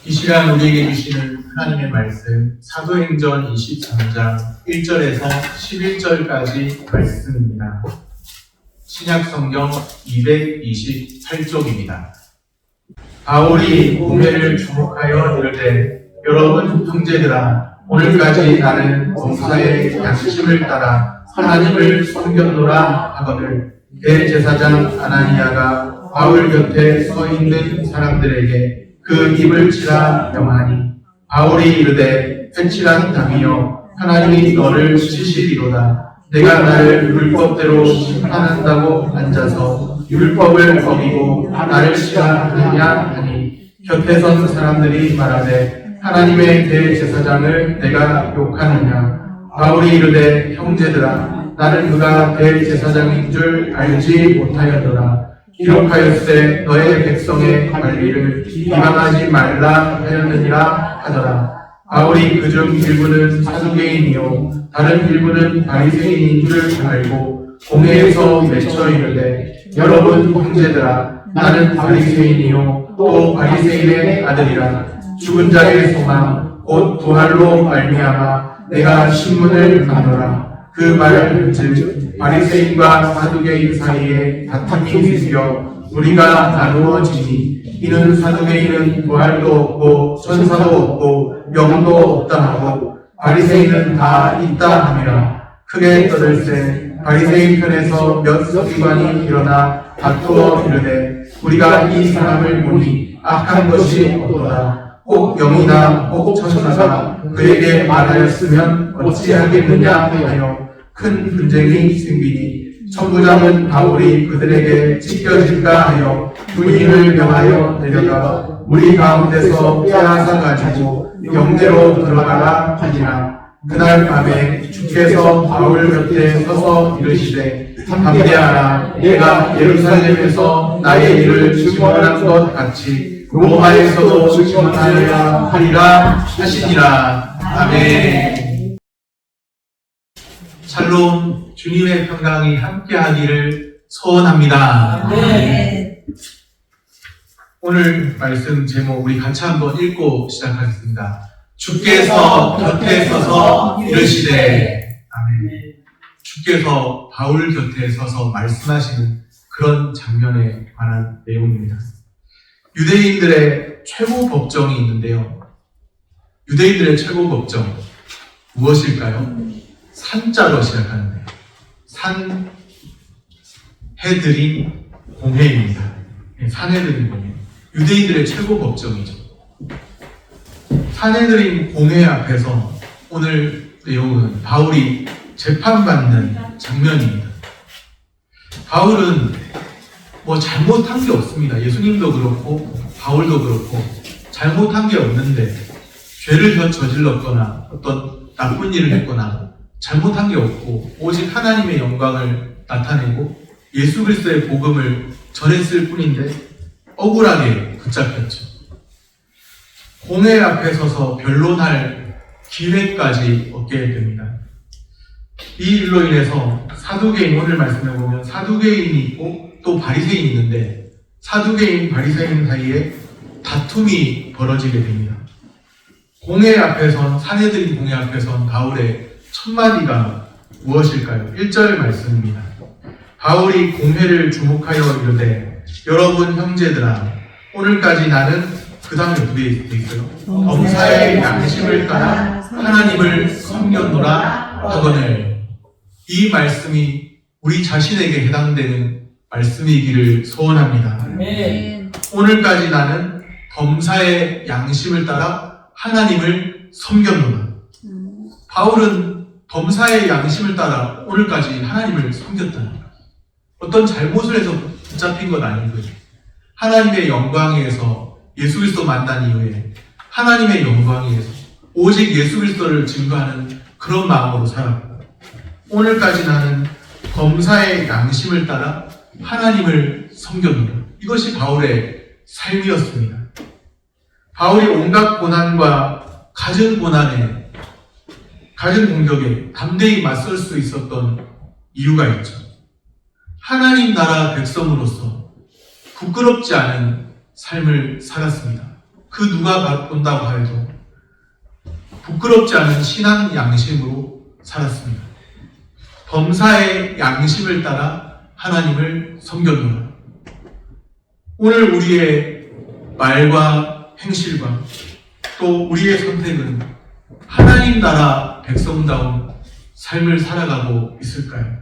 이 시간 우리에게 주시는 하나님의 말씀 사도행전 23장 1절에서 11절까지 말씀입니다. 신약성경 228쪽입니다. 바울이 공회를 주목하여 이르되 여러분 형제들아 오늘까지 나는 범사의 양심을 따라 하나님을 섬겼노라 하거늘 대제사장 아나니아가 바울 곁에 서 있는 사람들에게 그 입을 치라 명하니 바울이 이르되 회칠한 남이여 하나님이 너를 치시리로다. 내가 나를 율법대로 심판한다고 앉아서 율법을 어기고 나를 치라 하느냐 하니 곁에 선 사람들이 말하되 하나님의 대제사장을 내가 욕하느냐. 바울이 이르되 형제들아 나는 그가 대제사장인 줄 알지 못하였노라. 기록하였으되 너의 백성의 관리를 비방하지 말라 하였느니라 하더라. 바울이 그중 일부는 사두개인이요 다른 일부는 바리새인인 줄 알고 공회에서 외쳐 이르되 여러분 형제들아 나는 바리새인이요 또 바리새인의 아들이라. 죽은 자의 소망 곧 부활로 말미암아 내가 신문을 받노라. 그 말은즉 바리새인과 사두개인 사이에 다툼이 생겨 우리가 나누어지니 이는 사두개인은 부활도 없고 천사도 없고 영도 없다 하고 바리새인은 다 있다 함이라. 크게 떠들세 바리새인 편에서 몇 서기관이 일어나 다투어 이르되 우리가 이 사람을 보니 악한 것이 없도다. 꼭 영이나 꼭 천사가 그에게 말하였으면 어찌하겠느냐 하여 큰 분쟁이 생기니 천부장은 바울이 그들에게 찢겨질까 하여 군인을 명하여 내려가 우리 가운데서 빼앗아 가지고 영내로 들어가라 하니라. 그날 밤에 주께서 바울 곁에 서서 이르시되 담대하라. 내가 예루살렘에서 나의 일을 증언한 것 같이 로마에서도 증언하여야 하리라 하시니라. 아멘. 샬롬, 주님의 평강이 함께하기를 소원합니다. 네. 오늘 말씀 제목 우리 같이 한번 읽고 시작하겠습니다. 주께서 곁에 서서 이르시되. 아멘. 주께서 바울 곁에 서서 말씀하시는 그런 장면에 관한 내용입니다. 유대인들의 최고 법정이 있는데요. 유대인들의 최고 법정 무엇일까요? 산자로 시작하는데 산헤드린 공회입니다. 산헤드린 공회. 유대인들의 최고 법정이죠. 산헤드린 공회 앞에서 오늘 내용은 바울이 재판받는 장면입니다. 바울은 잘못한 게 없습니다. 예수님도 그렇고 바울도 그렇고 잘못한 게 없는데 죄를 저질렀거나 어떤 나쁜 일을 했거나 잘못한 게 없고 오직 하나님의 영광을 나타내고 예수 그리스도의 복음을 전했을 뿐인데 억울하게 붙잡혔죠. 공회 앞에 서서 변론할 기회까지 얻게 됩니다. 이 일로 인해서 사두개인, 오늘 말씀해 보면 사두개인이 있고 또 바리새인이 있는데 사두개인, 바리새인 사이에 다툼이 벌어지게 됩니다. 공회 앞에선, 산헤드린 공회 앞에선 바울의 첫 마디가 무엇일까요? 1절 말씀입니다. 바울이 공회를 주목하여 이르되 여러분 형제들아 오늘까지 나는 그 다음에 어떻게 되어 있어요? 범사의 양심을 따라 하나님을 섬겼노라 하거늘. 이 말씀이 우리 자신에게 해당되는 말씀이기를 소원합니다. 아멘. 오늘까지 나는 범사의 양심을 따라 하나님을 섬겼노라. 바울은 범사의 양심을 따라 오늘까지 하나님을 섬겼다. 어떤 잘못을 해서 붙잡힌 건 아니고요. 하나님의 영광 위에서 예수 그리스도 만난 이후에 하나님의 영광 위에서 오직 예수 그리스도를 증거하는 그런 마음으로 살았고 오늘까지 나는 범사의 양심을 따라 하나님을 섬겼노라. 이것이 바울의 삶이었습니다. 바울이 온갖 고난과 갖은 고난에 갖은 공격에 담대히 맞설 수 있었던 이유가 있죠. 하나님 나라 백성으로서 부끄럽지 않은 삶을 살았습니다. 그 누가 본다고 해도 부끄럽지 않은 신앙 양심으로 살았습니다. 범사의 양심을 따라 하나님을 섬겼노라. 오늘 우리의 말과 행실과 또 우리의 선택은 하나님 나라 백성다운 삶을 살아가고 있을까요?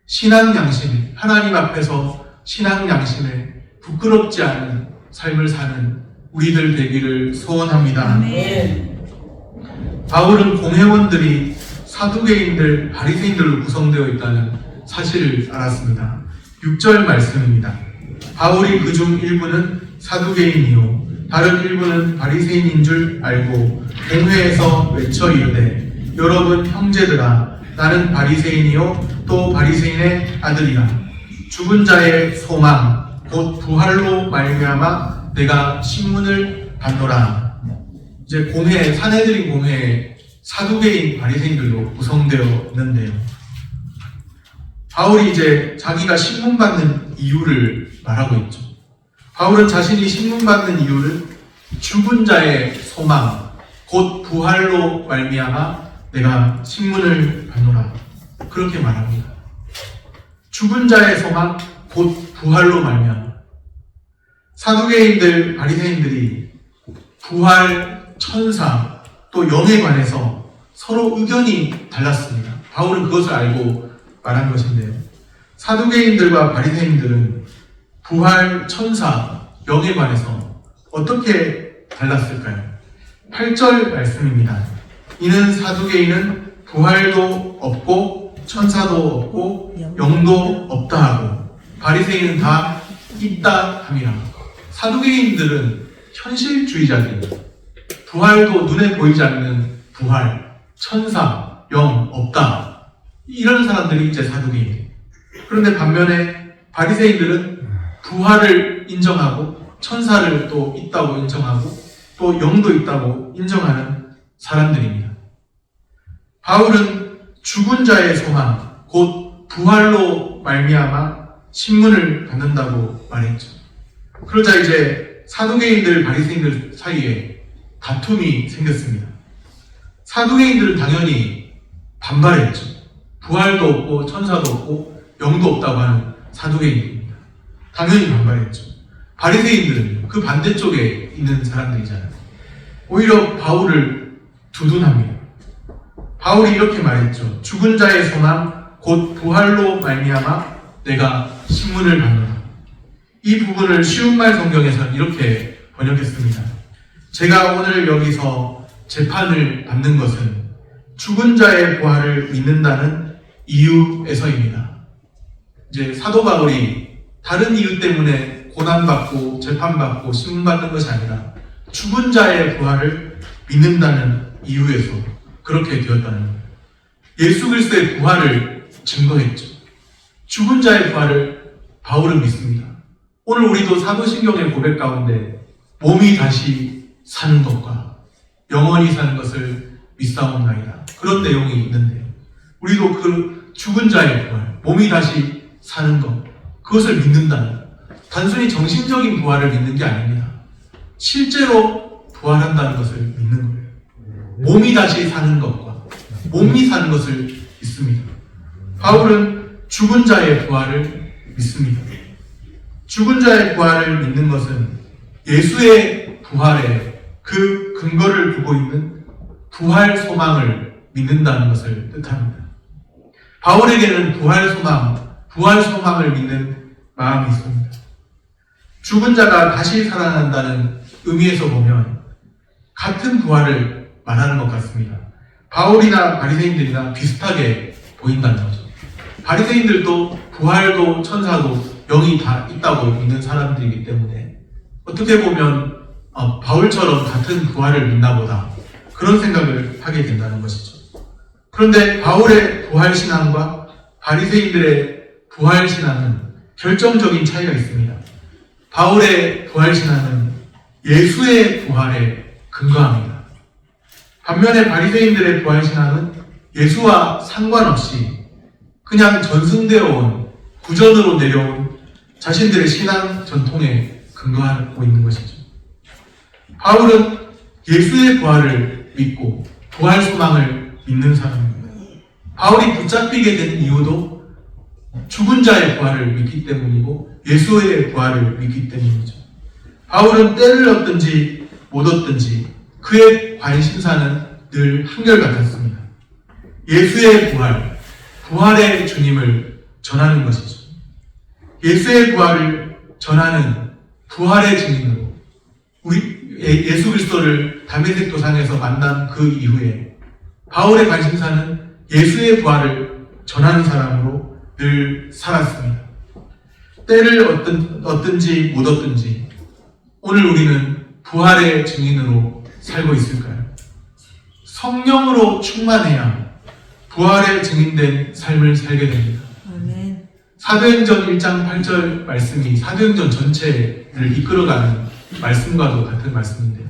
신앙 양심, 하나님 앞에서 신앙 양심에 부끄럽지 않은 삶을 사는 우리들 되기를 소원합니다. 아멘. 바울은 공회원들이 사두개인들, 바리새인들로 구성되어 있다는 사실을 알았습니다. 6절 말씀입니다. 바울이 그중 일부는 사두개인이요 다른 일부는 바리새인인 줄 알고 공회에서 외쳐 이르되 여러분 형제들아 나는 바리새인이요 또 바리새인의 아들이라 죽은 자의 소망 곧 부활로 말미암아 내가 신문을 받노라. 이제 공회, 사내들인 공회에 사두개인 바리새인들로 구성되어 있는데요. 바울이 이제 자기가 신문받는 이유를 말하고 있죠. 바울은 자신이 신문받는 이유를 죽은 자의 소망, 곧 부활로 말미암아 내가 신문을 받노라. 그렇게 말합니다. 죽은 자의 소망, 곧 부활로 말미암아. 사두개인들, 바리새인들이 부활, 천사, 또 영에 관해서 서로 의견이 달랐습니다. 바울은 그것을 알고 말한 것인데요. 사두개인들과 바리새인들은 부활, 천사, 영에 관해서 어떻게 달랐을까요? 8절 말씀입니다. 이는 사두개인은 부활도 없고 천사도 없고 영도 없다 하고 바리새인은 다 있다 함이라. 사두개인들은 현실주의자들입니다. 부활도 눈에 보이지 않는 부활, 천사, 영 없다. 이런 사람들이 이제 사두개인. 그런데 반면에 바리새인들은 부활을 인정하고 천사를 또 있다고 인정하고 또 영도 있다고 인정하는 사람들입니다. 바울은 죽은 자의 소망, 곧 부활로 말미암아 신문을 받는다고 말했죠. 그러자 이제 사두개인들, 바리새인들 사이에 다툼이 생겼습니다. 사두개인들은 당연히 반발했죠. 부활도 없고 천사도 없고 영도 없다고 하는 사두개인들입니다. 당연히 반발했죠. 바리새인들은 그 반대쪽에 있는 사람들이잖아요. 오히려 바울을 두둔합니다. 바울이 이렇게 말했죠. 죽은 자의 소망 곧 부활로 말미암아 내가 신문을 받노라. 이 부분을 쉬운말 성경에서는 이렇게 번역했습니다. 제가 오늘 여기서 재판을 받는 것은 죽은 자의 부활을 믿는다는 이유에서입니다. 이제 사도 바울이 다른 이유 때문에 고난받고 재판받고 신문받는 것이 아니라 죽은 자의 부활을 믿는다는 이유에서 그렇게 되었다는 거예요. 예수 그리스도의 부활을 증거했죠. 죽은 자의 부활을 바울은 믿습니다. 오늘 우리도 사도신경의 고백 가운데 몸이 다시 사는 것과 영원히 사는 것을 믿사옵나이다. 그런 내용이 있는데 우리도 그 죽은 자의 부활, 몸이 다시 사는 것, 그것을 믿는다는 단순히 정신적인 부활을 믿는 게 아닙니다. 실제로 부활한다는 것을 믿는 거예요. 몸이 다시 사는 것과 몸이 사는 것을 믿습니다. 바울은 죽은 자의 부활을 믿습니다. 죽은 자의 부활을 믿는 것은 예수의 부활에 그 근거를 두고 있는 부활 소망을 믿는다는 것을 뜻합니다. 바울에게는 부활 소망을 믿는 마음이 있습니다. 죽은 자가 다시 살아난다는 의미에서 보면 같은 부활을 말하는 것 같습니다. 바울이나 바리새인들이나 비슷하게 보인다는 거죠. 바리새인들도 부활도 천사도 영이 다 있다고 믿는 사람들이기 때문에 어떻게 보면 바울처럼 같은 부활을 믿나 보다 그런 생각을 하게 된다는 것이죠. 그런데 바울의 부활신앙과 바리새인들의 부활신앙은 결정적인 차이가 있습니다. 바울의 부활신앙은 예수의 부활에 근거합니다. 반면에 바리새인들의 부활신앙은 예수와 상관없이 그냥 전승되어 온 구전으로 내려온 자신들의 신앙 전통에 근거하고 있는 것이죠. 바울은 예수의 부활을 믿고 부활 소망을 믿는 사람입니다. 바울이 붙잡히게 된 이유도 죽은 자의 부활을 믿기 때문이고 예수의 부활을 믿기 때문이죠. 바울은 때를 얻든지 못 얻든지 그의 관심사는 늘 한결같았습니다. 예수의 부활, 부활의 주님을 전하는 것이죠. 예수의 부활을 전하는 부활의 증인으로 예수 그리스도를 다메섹 도상에서 만난 그 이후에 바울의 관심사는 예수의 부활을 전하는 사람으로 늘 살았습니다. 때를 얻든지 못 얻든지 오늘 우리는 부활의 증인으로 살고 있을까요? 성령으로 충만해야 부활의 증인된 삶을 살게 됩니다. 아멘. 사도행전 1장 8절 말씀이 사도행전 전체를 이끌어가는 말씀과도 같은 말씀인데요.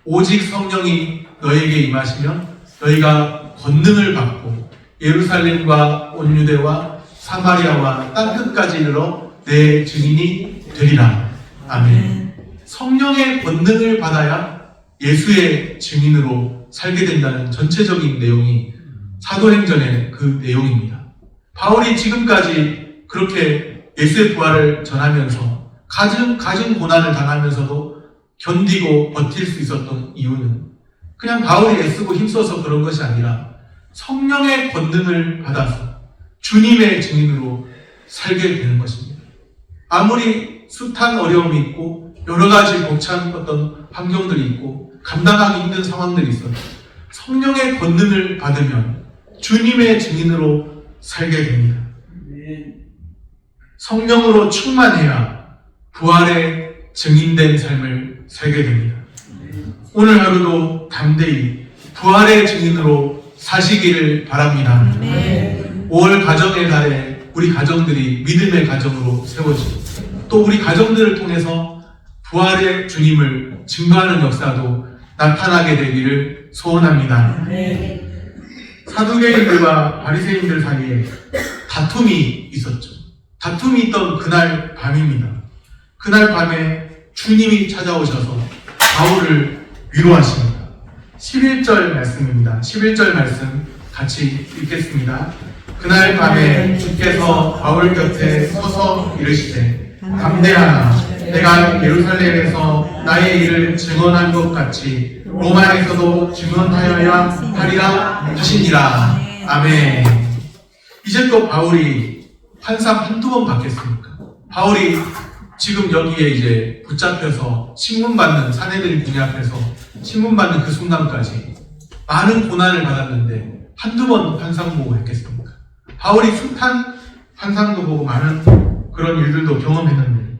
오직 성령이 너에게 임하시면 너희가 권능을 받고 예루살렘과 온 유대와 사마리아와 땅끝까지 이르러 내 증인이 되리라. 아멘. 성령의 권능을 받아야 예수의 증인으로 살게 된다는 전체적인 내용이 사도행전의 그 내용입니다. 바울이 지금까지 그렇게 예수의 부활을 전하면서 가진 고난을 당하면서도 견디고 버틸 수 있었던 이유는 그냥 바울이 애쓰고 힘써서 그런 것이 아니라 성령의 권능을 받아서 주님의 증인으로 살게 되는 것입니다. 아무리 숱한 어려움이 있고 여러 가지 벅찬 어떤 환경들이 있고 감당하기 힘든 상황들이 있어도 성령의 권능을 받으면 주님의 증인으로 살게 됩니다. 성령으로 충만해야 부활의 증인된 삶을 살게 됩니다. 오늘 하루도 담대히 부활의 증인으로 사시기를 바랍니다. 5월 가정의 달에 우리 가정들이 믿음의 가정으로 세워지고 또 우리 가정들을 통해서 부활의 주님을 증거하는 역사도 나타나게 되기를 소원합니다. 사두개인들과 바리새인들 사이에 다툼이 있었죠. 다툼이 있던 그날 밤입니다. 그날 밤에 주님이 찾아오셔서 바울을 위로하십니다. 11절 말씀입니다. 11절 말씀 같이 읽겠습니다. 그날 밤에 주께서 바울 곁에 서서 이르시되 담대하라. 내가 예루살렘에서 나의 일을 증언한 것 같이 로마에서도 증언하여야 하리라 하시니라. 아멘. 이제 또 바울이 환상 한두 번 받겠습니까? 바울이 지금 여기에 이제 붙잡혀서 신문받는 사내들인 군대 앞에서 신문받는 그 순간까지 많은 고난을 받았는데 한두 번 환상 보고 했겠습니까? 바울이 숱한 환상도 보고 많은 그런 일들도 경험했는데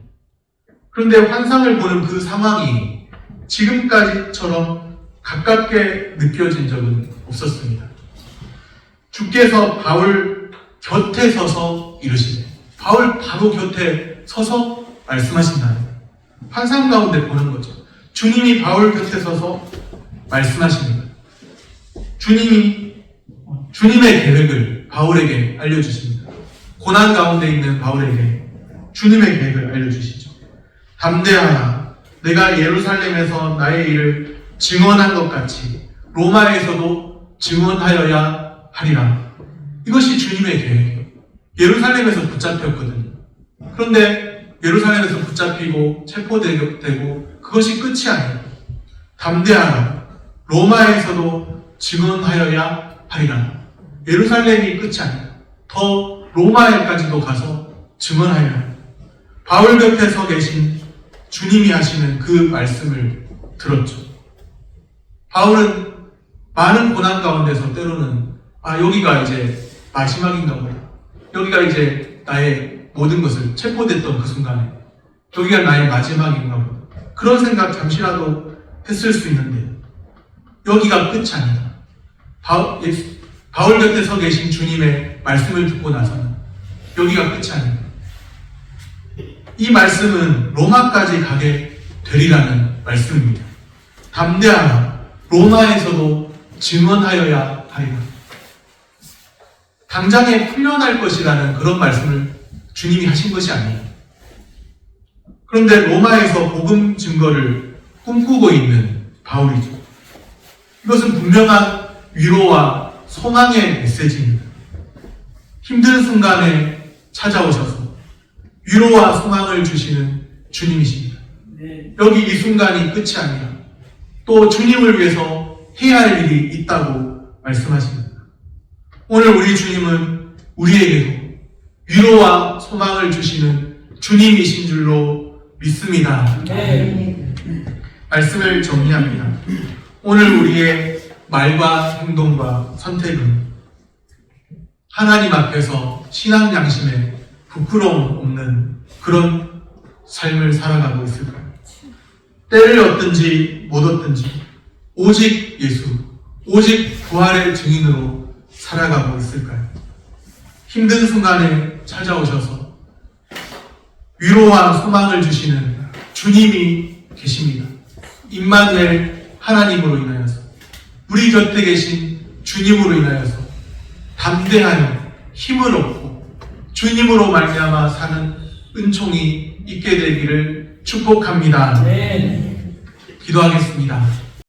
그런데 환상을 보는 그 상황이 지금까지처럼 가깝게 느껴진 적은 없었습니다. 주께서 바울 곁에 서서 이르시네. 바울 바로 곁에 서서 말씀하신다는 거예요. 환상 가운데 보는 거죠. 주님이 바울 곁에 서서 말씀하십니다. 주님의 계획을 바울에게 알려주십니다. 고난 가운데 있는 바울에게 주님의 계획을 알려주시죠. 담대하라. 내가 예루살렘에서 나의 일을 증언한 것 같이 로마에서도 증언하여야 하리라. 이것이 주님의 계획이에요. 예루살렘에서 붙잡혔거든요. 그런데 예루살렘에서 붙잡히고 체포되고 그것이 끝이 아니에요. 담대하라. 로마에서도 증언하여야 하리라. 예루살렘이 끝이 아니에요. 더 로마에까지도 가서 증언하여야 해요. 바울 곁에 서 계신 주님이 하시는 그 말씀을 들었죠. 바울은 많은 고난 가운데서 때로는 여기가 이제 마지막인가 보다. 여기가 이제 나의 모든 것을 체포됐던 그 순간에 여기가 나의 마지막인가 보다. 그런 생각 잠시라도 했을 수 있는데 여기가 끝이 아니다. 바울 곁에 서 계신 주님의 말씀을 듣고 나서는 여기가 끝이 아니다. 이 말씀은 로마까지 가게 되리라는 말씀입니다. 담대하라. 로마에서도 증언하여야 하리라. 당장에 풀려날 것이라는 그런 말씀을 주님이 하신 것이 아니에요. 그런데 로마에서 복음 증거를 꿈꾸고 있는 바울이죠. 이것은 분명한 위로와 소망의 메시지입니다. 힘든 순간에 찾아오셔서 위로와 소망을 주시는 주님이십니다. 여기 이 순간이 끝이 아니라 또 주님을 위해서 해야 할 일이 있다고 말씀하십니다. 오늘 우리 주님은 우리에게도 위로와 소망을 주시는 주님이신 줄로 믿습니다. 말씀을 정리합니다. 오늘 우리의 말과 행동과 선택은 하나님 앞에서 신앙 양심에 부끄러움 없는 그런 삶을 살아가고 있을까요? 때를 얻든지 못 얻든지 오직 예수, 오직 부활의 증인으로 살아가고 있을까요? 힘든 순간에 찾아오셔서 위로와 소망을 주시는 주님이 계십니다. 임마누엘 하나님으로 인하여서 우리 곁에 계신 주님으로 인하여서 담대하여 힘을 얻고 주님으로 말미암아 사는 은총이 있게 되기를 축복합니다. 기도하겠습니다.